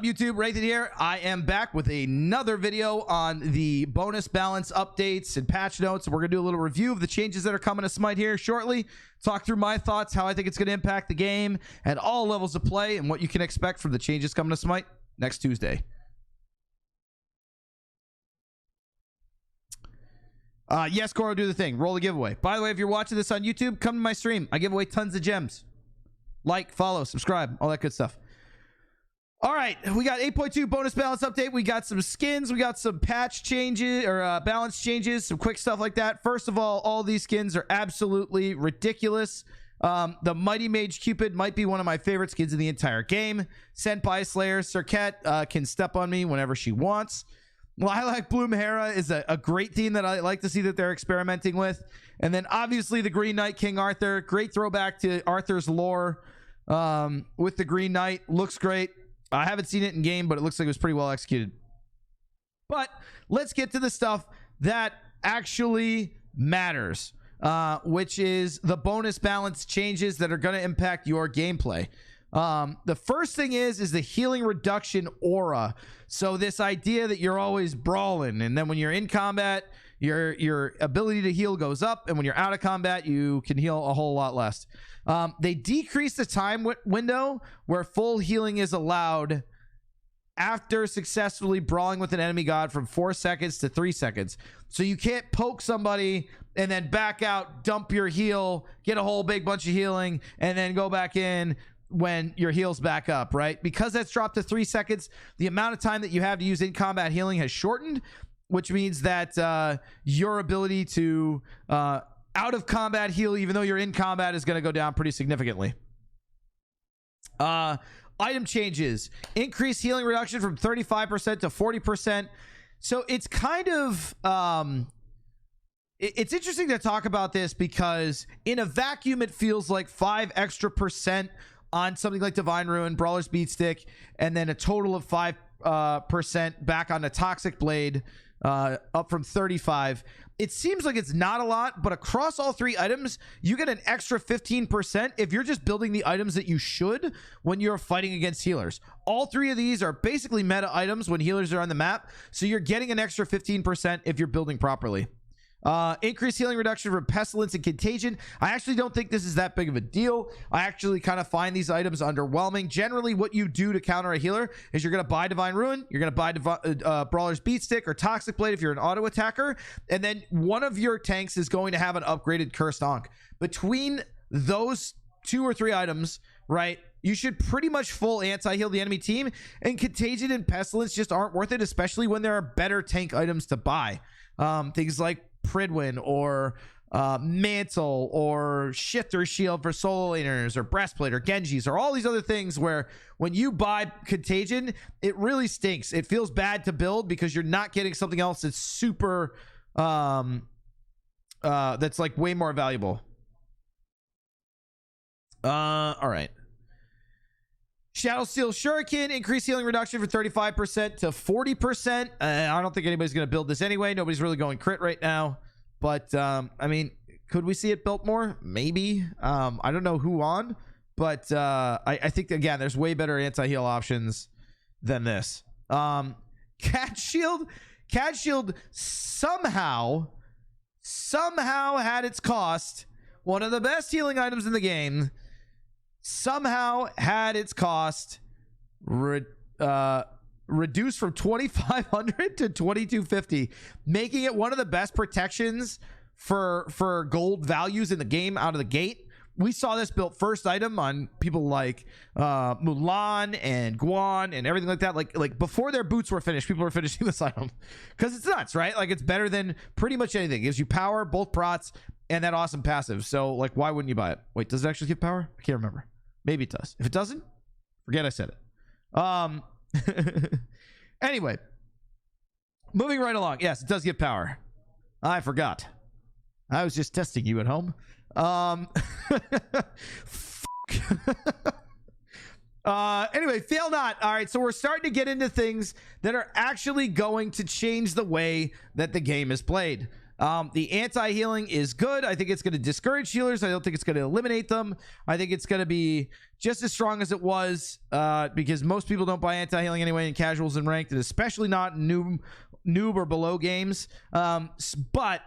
up, YouTube? Wraithyn here. I am back with another video on the bonus balance updates and patch notes. We're gonna do a little review of the changes that are coming to Smite here shortly. Talk through my thoughts, how I think it's gonna impact the game at all levels of play, and what you can expect from the changes coming to Smite next Tuesday. Yes, Goro, do the thing. Roll the giveaway. By the way, if you're watching this on YouTube, come to my stream. I give away tons of gems. Like, follow, subscribe, all that good stuff. All right, we got 8.2 bonus balance update. We got some skins. We got some patch changes or balance changes, some quick stuff like that. First of all these skins are absolutely ridiculous. The Mighty Mage Cupid might be one of my favorite skins in the entire game. Senpai Slayer Cirquette can step on me whenever she wants. Lilac Bloom Hera is a great theme that I like to see that they're experimenting with. And then obviously the Green Knight King Arthur. Great throwback to Arthur's lore with the Green Knight. Looks great. I haven't seen it in game, but it looks like it was pretty well executed. But let's get to the stuff that actually matters, which is the bonus balance changes that are going to impact your gameplay. The first thing is the healing reduction aura. So this idea that you're always brawling, and then when you're in combat, your ability to heal goes up, and when you're out of combat, you can heal a whole lot less. They decrease the time window where full healing is allowed after successfully brawling with an enemy god from 4 seconds to 3 seconds. So you can't poke somebody and then back out, dump your heal, get a whole big bunch of healing, and then go back in when your heal's back up, right? Because that's dropped to 3 seconds, the amount of time that you have to use in combat healing has shortened, which means that your ability to out of combat heal even though you're in combat is going to go down pretty significantly. Item changes: increased healing reduction from 35% to 40%. So it's kind of it's interesting to talk about this because in a vacuum it feels like 5 extra percent on something like Divine Ruin, Brawler's Beatstick, and then a total of 5% back on the Toxic Blade, up from 35. It seems like it's not a lot, but across all 3 items, you get an extra 15% if you're just building the items that you should when you're fighting against healers. All 3 of these are basically meta items when healers are on the map, so you're getting an extra 15% if you're building properly. Increased healing reduction from Pestilence and Contagion. I actually don't think this is that big of a deal. I actually kind of find these items underwhelming. Generally, what you do to counter a healer is you're going to buy Divine Ruin, you're going to buy Brawler's Beatstick or Toxic Blade if you're an auto attacker, and then one of your tanks is going to have an upgraded Cursed Ankh. Between those 2 or 3 items, right, you should pretty much full anti-heal the enemy team, and Contagion and Pestilence just aren't worth it, especially when there are better tank items to buy. Things like Pridwin or Mantle or Shifter Shield for solo laners or Breastplate or Genjis or all these other things where when you buy Contagion, it really stinks. It feels bad to build because you're not getting something else that's super that's like way more valuable. All right. Shadow Steel Shuriken, increased healing reduction from 35% to 40%. I don't think anybody's going to build this anyway. Nobody's really going crit right now. But, I mean, could we see it built more? Maybe. I don't know who on. But I think, again, there's way better anti-heal options than this. Cat Shield somehow had its cost. One of the best healing items in the game. Somehow had its cost reduced from 2,500 to 2,250, making it one of the best protections for gold values in the game out of the gate. We saw this built first item on people like Mulan and Guan and everything like that. Like before their boots were finished, people were finishing this item because it's nuts, right? Like it's better than pretty much anything. It gives you power, both prots, and that awesome passive. So like, why wouldn't you buy it? Wait, does it actually give power? I can't remember. Maybe it does. If it doesn't, forget I said it. Anyway, moving right along. Yes, it does give power. I forgot. I was just testing you at home. Anyway, fail not. All right, so we're starting to get into things that are actually going to change the way that the game is played. The anti-healing is good. I think it's going to discourage healers. I don't think it's going to eliminate them. I think it's going to be just as strong as it was, because most people don't buy anti-healing anyway in casuals and ranked, and especially not noob or below games. But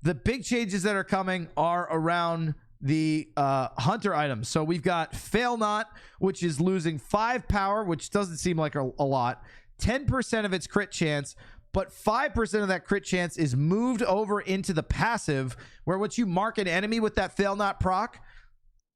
the big changes that are coming are around the hunter items. So we've got Fail Not, which is losing 5 power, which doesn't seem like a lot, 10% of its crit chance, but 5% of that crit chance is moved over into the passive, where once you mark an enemy with that Fail Not proc,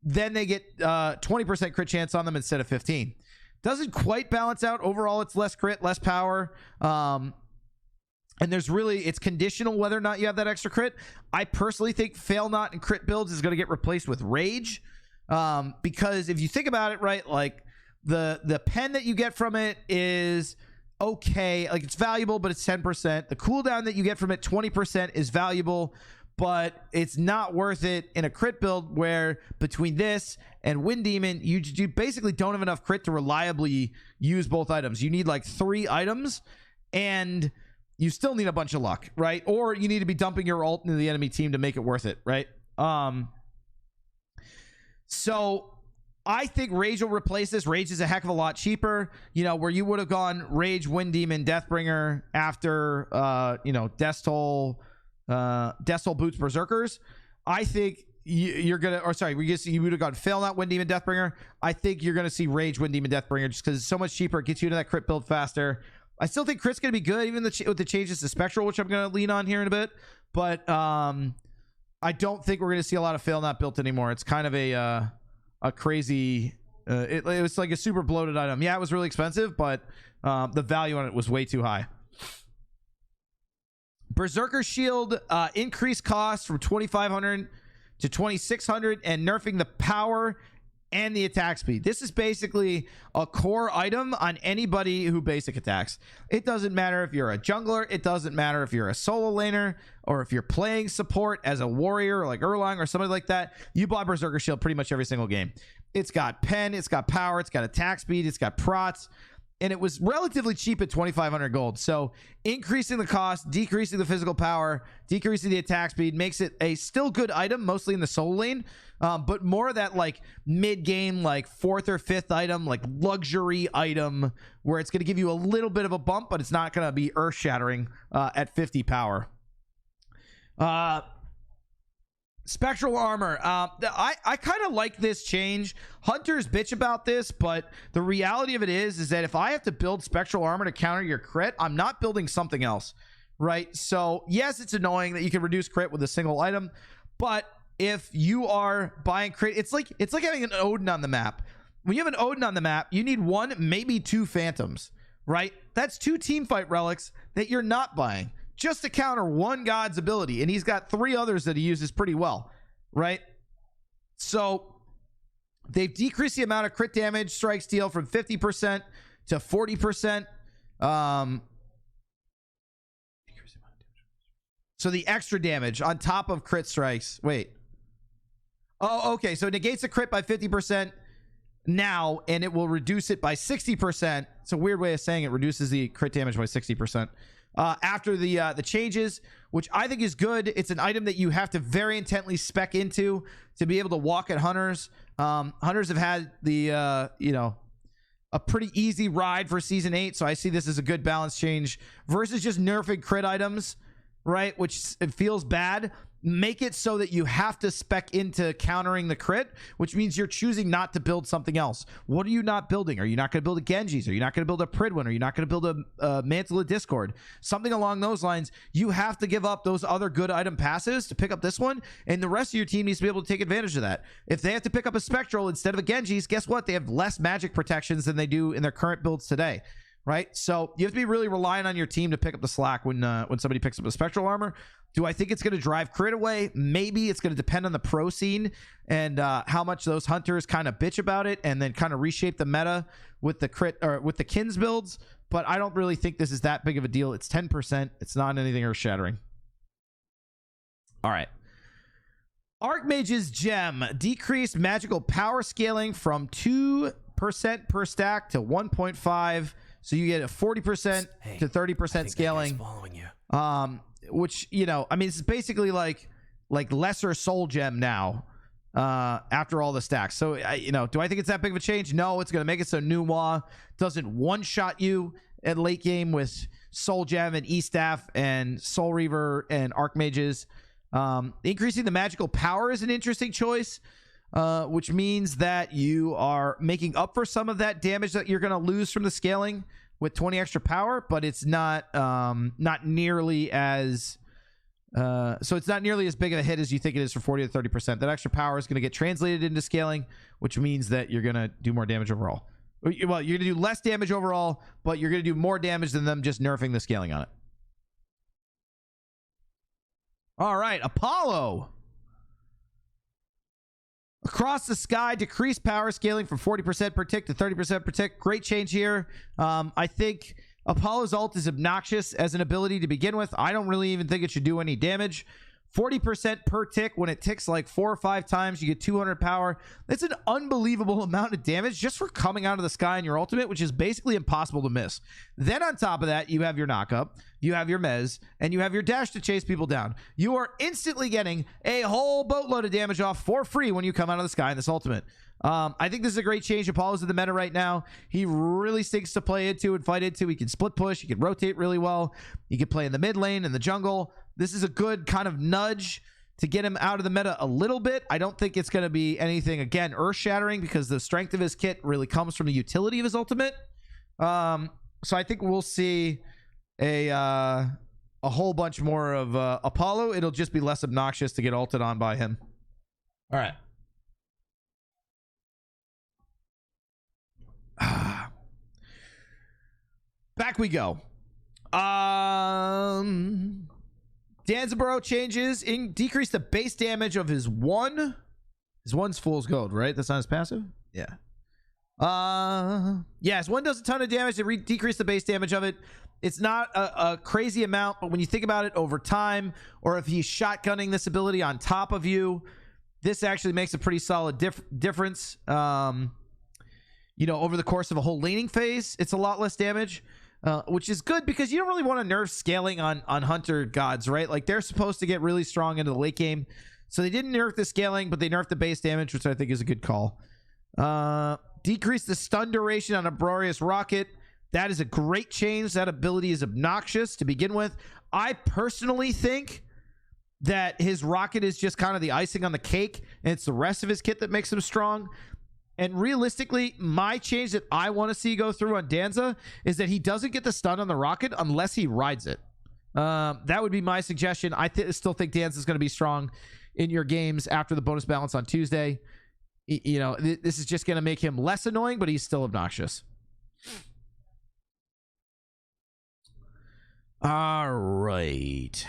then they get 20% crit chance on them instead of 15. Doesn't quite balance out. Overall, it's less crit, less power. And there's really, it's conditional whether or not you have that extra crit. I personally think Fail Not and crit builds is going to get replaced with Rage. Because if you think about it, right, like the pen that you get from it is okay. Like, it's valuable, but it's 10%. The cooldown that you get from it, 20%, is valuable, but it's not worth it in a crit build where between this and Wind Demon, you basically don't have enough crit to reliably use both items. You need like 3 items, and you still need a bunch of luck, right? Or you need to be dumping your ult into the enemy team to make it worth it, right? So I think Rage will replace this. Rage is a heck of a lot cheaper, you know, where you would have gone Rage, Wind Demon, Deathbringer after, you know, Death Toll Boots, Berserkers. I think you're gonna, or sorry, you would have gone Fail Not, Wind Demon, Deathbringer. I think you're gonna see Rage, Wind Demon, Deathbringer, just because it's so much cheaper. It gets you into that crit build faster. I still think crit's gonna be good, even with the changes to Spectral, which I'm gonna lean on here in a bit. But I don't think we're gonna see a lot of Fail Not built anymore. It's kind of a crazy. It was like a super bloated item. Yeah, it was really expensive, but the value on it was way too high. Berserker Shield increased cost from 2,500 to 2,600 and nerfing the power and the attack speed. This is basically a core item on anybody who basic attacks. It doesn't matter if you're a jungler. It doesn't matter if you're a solo laner, or if you're playing support as a warrior like Erlang or somebody like that. You buy Berserker Shield pretty much every single game. It's got pen, it's got power, it's got attack speed, it's got prots, and it was relatively cheap at 2,500 gold. So increasing the cost, decreasing the physical power, decreasing the attack speed makes it a still good item, mostly in the solo lane, but more of that like mid-game, like 4th or 5th item, like luxury item, where it's going to give you a little bit of a bump, but it's not going to be earth-shattering at 50 power. Spectral Armor. I kind of like this change. Hunters bitch about this, but the reality of it is that if I have to build Spectral Armor to counter your crit, I'm not building something else, right? So yes, it's annoying that you can reduce crit with a single item, but if you are buying crit, it's like having an Odin on the map. When you have an Odin on the map, you need 1, maybe 2 Phantoms, right? That's 2 teamfight relics that you're not buying just to counter one god's ability, and he's got 3 others that he uses pretty well, right? So they've decreased the amount of crit damage strikes deal from 50% to 40%. So the extra damage on top of crit strikes. Wait. Oh, okay. So it negates the crit by 50% now, and it will reduce it by 60%. It's a weird way of saying it reduces the crit damage by 60%. After the changes, which I think is good. It's an item that you have to very intently spec into to be able to walk at hunters. Hunters have had the you know, a pretty easy ride for season 8, so I see this as a good balance change versus just nerfing crit items, right? Which it feels bad. Make it so that you have to spec into countering the crit, which means you're choosing not to build something else. What are you not building? Are you not going to build a Genji's? Are you not going to build a Pridwin? Are you not going to build a Mantle of Discord? Something along those lines. You have to give up those other good item passes to pick up this one, and the rest of your team needs to be able to take advantage of that. If they have to pick up a Spectral instead of a Genji's, guess what? They have less magic protections than they do in their current builds today, right? So you have to be really relying on your team to pick up the slack when somebody picks up the Spectral Armor. Do I think it's going to drive crit away? Maybe. It's going to depend on the pro scene and how much those hunters kind of bitch about it, and then kind of reshape the meta with the crit or with the Kins builds. But I don't really think this is that big of a deal. It's 10%. It's not anything earth shattering. All right. Archmage's Gem decreased magical power scaling from 2% per stack to 1.5. So you get a 40% to 30% scaling. Following you. which, you know, I mean, it's basically like lesser soul gem now after all the stacks. So, you know, do I think it's that big of a change? No, it's going to make it so Nuwa doesn't one-shot you at late game with soul gem and E-staff and soul reaver and archmages. Increasing the magical power is an interesting choice, which means that you are making up for some of that damage that you're going to lose from the scaling with 20 extra power, but it's not nearly as so it's not nearly as big of a hit as you think it is for 40 to 30%. That extra power is going to get translated into scaling, which means that you're going to do more damage overall. Well, you're going to do less damage overall, but you're going to do more damage than them just nerfing the scaling on it. All right, Apollo. Across the Sky, decreased power scaling from 40% per tick to 30% per tick. Great change here. I think Apollo's ult is obnoxious as an ability to begin with. I don't really even think it should do any damage. 40% per tick. When it ticks like 4 or 5 times, you get 200 power. That's an unbelievable amount of damage just for coming out of the sky in your ultimate, which is basically impossible to miss. Then on top of that, you have your knockup, you have your mez, and you have your dash to chase people down. You are instantly getting a whole boatload of damage off for free when you come out of the sky in this ultimate. I think this is a great change. Apollo's in the meta right now. He really stinks to play into and fight into. He can split push. He can rotate really well. He can play in the mid lane and the jungle. This is a good kind of nudge to get him out of the meta a little bit. I don't think it's going to be anything, again, earth-shattering, because the strength of his kit really comes from the utility of his ultimate. So I think we'll see a whole bunch more of Apollo. It'll just be less obnoxious to get ulted on by him. All right. Back we go. Danza changes decrease the base damage of his one. His one's fool's gold, right? That's not his passive. Yeah. Yeah, his one does a ton of damage to decrease the base damage of it. It's not a crazy amount, but when you think about it over time, or if he's shotgunning this ability on top of you, this actually makes a pretty solid difference. You know, over the course of a whole laning phase, it's a lot less damage. Which is good, because you don't really want to nerf scaling on hunter gods, right? Like, they're supposed to get really strong into the late game, so they didn't nerf the scaling, but they nerfed the base damage, which I think is a good call. Decrease the stun duration on a Boreas rocket. That is a great change. That ability is obnoxious to begin with. I personally think that his rocket is just kind of the icing on the cake, and it's the rest of his kit that makes him strong. And realistically, my change that I want to see go through on Danza is that he doesn't get the stun on the rocket unless he rides it. That would be my suggestion. I still think Danza is going to be strong in your games after the bonus balance on Tuesday. You know, this is just going to make him less annoying, but he's still obnoxious. All right.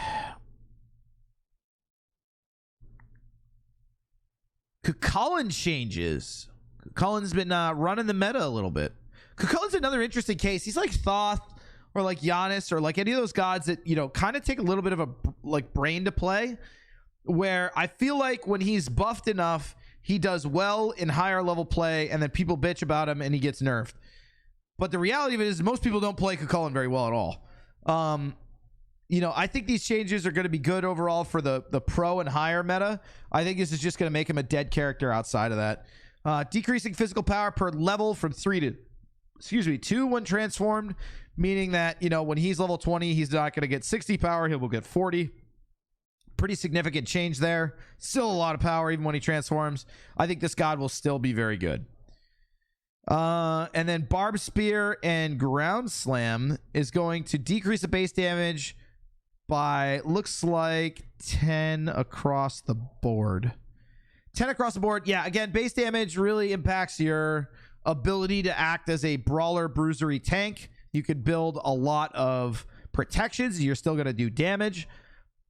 Cullen changes. Cullen's been running the meta a little bit. Cullen's another interesting case. He's like Thoth or like Giannis or like any of those gods that, you know, kind of take a little bit of a like brain to play, where I feel like when he's buffed enough, he does well in higher level play, and then people bitch about him and he gets nerfed. But the reality of it is most people don't play Cullen very well at all. You know, I think these changes are going to be good overall for the pro and higher meta. I think this is just going to make him a dead character outside of that. Decreasing physical power per level from 3 to 2 when transformed, meaning that, you know, when he's level 20, he's not going to get 60 power. He will get 40. Pretty significant change there. Still a lot of power even when he transforms. I think this god will still be very good. And then Barb Spear and Ground Slam is going to decrease the base damage by, looks like, 10 across the board. 10 across the board. Yeah, again, base damage really impacts your ability to act as a brawler bruisery tank. You could build a lot of protections. You're still going to do damage.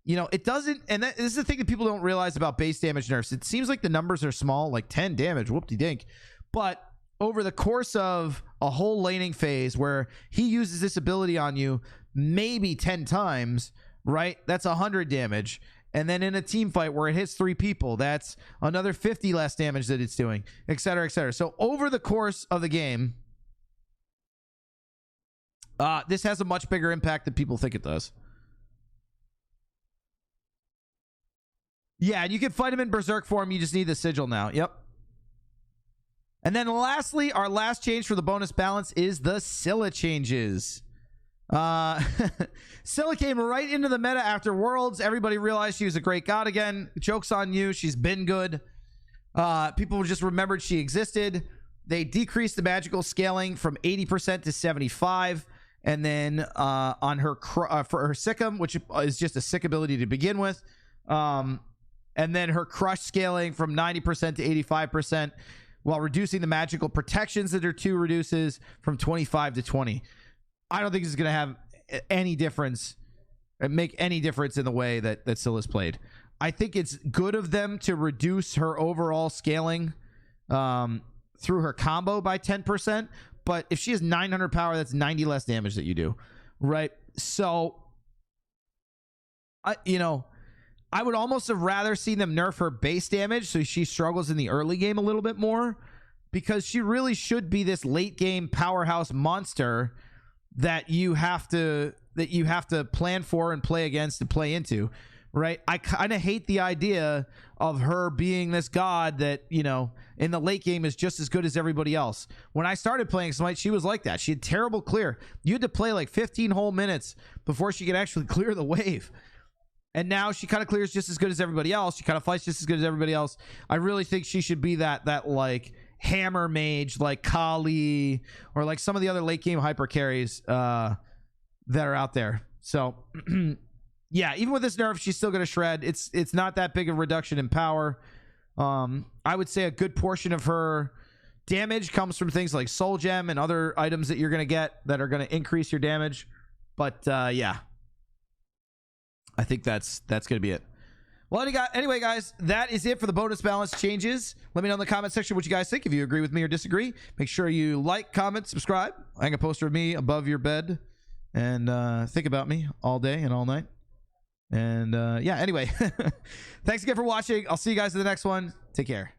You know, it doesn't, and this is the thing that people don't realize about base damage nerfs. It seems like the numbers are small, like 10 damage, whoop-de-dink. But over the course of a whole laning phase where he uses this ability on you maybe 10 times, right? That's 100 damage. And then in a team fight where it hits 3 people, that's another 50 less damage that it's doing, et cetera, et cetera. So over the course of the game, this has a much bigger impact than people think it does. Yeah, and you can fight him in Berserk form. You just need the sigil now. Yep. And then lastly, our last change for the bonus balance is the Scylla changes. Scylla came right into the meta after Worlds. Everybody realized she was a great god again. Joke's on you. She's been good. People just remembered she existed. They decreased the magical scaling from 80% to 75%. And then on her for her Sikkim, which is just a sick ability to begin with. And then her crush scaling from 90% to 85%, while reducing the magical protections that her 2 reduces from 25 to 20. I don't think this is going to have any difference, make any difference in the way that Scylla's played. I think it's good of them to reduce her overall scaling through her combo by 10%. But if she has 900 power, that's 90 less damage that you do, right? So, I would almost have rather seen them nerf her base damage so she struggles in the early game a little bit more, because she really should be this late game powerhouse monster that you have to plan for and play against and play into, right? I kind of hate the idea of her being this god that, in the late game is just as good as everybody else. When I started playing Smite, she was like that. She had terrible clear. You had to play like 15 whole minutes before she could actually clear the wave. And now she kind of clears just as good as everybody else. She kind of fights just as good as everybody else. I really think she should be that like hammer mage, like Kali, or like some of the other late game hyper carries that are out there. So yeah, even with this nerf, she's still gonna shred. It's not that big of a reduction in power. I would say a good portion of her damage comes from things like Soul Gem and other items that you're gonna get that are gonna increase your damage. But yeah, I think that's gonna be it. Well, anyway, guys, that is it for the bonus balance changes. Let me know in the comment section what you guys think. If you agree with me or disagree, make sure you like, comment, subscribe. Hang a poster of me above your bed and think about me all day and all night. And yeah, anyway, thanks again for watching. I'll see you guys in the next one. Take care.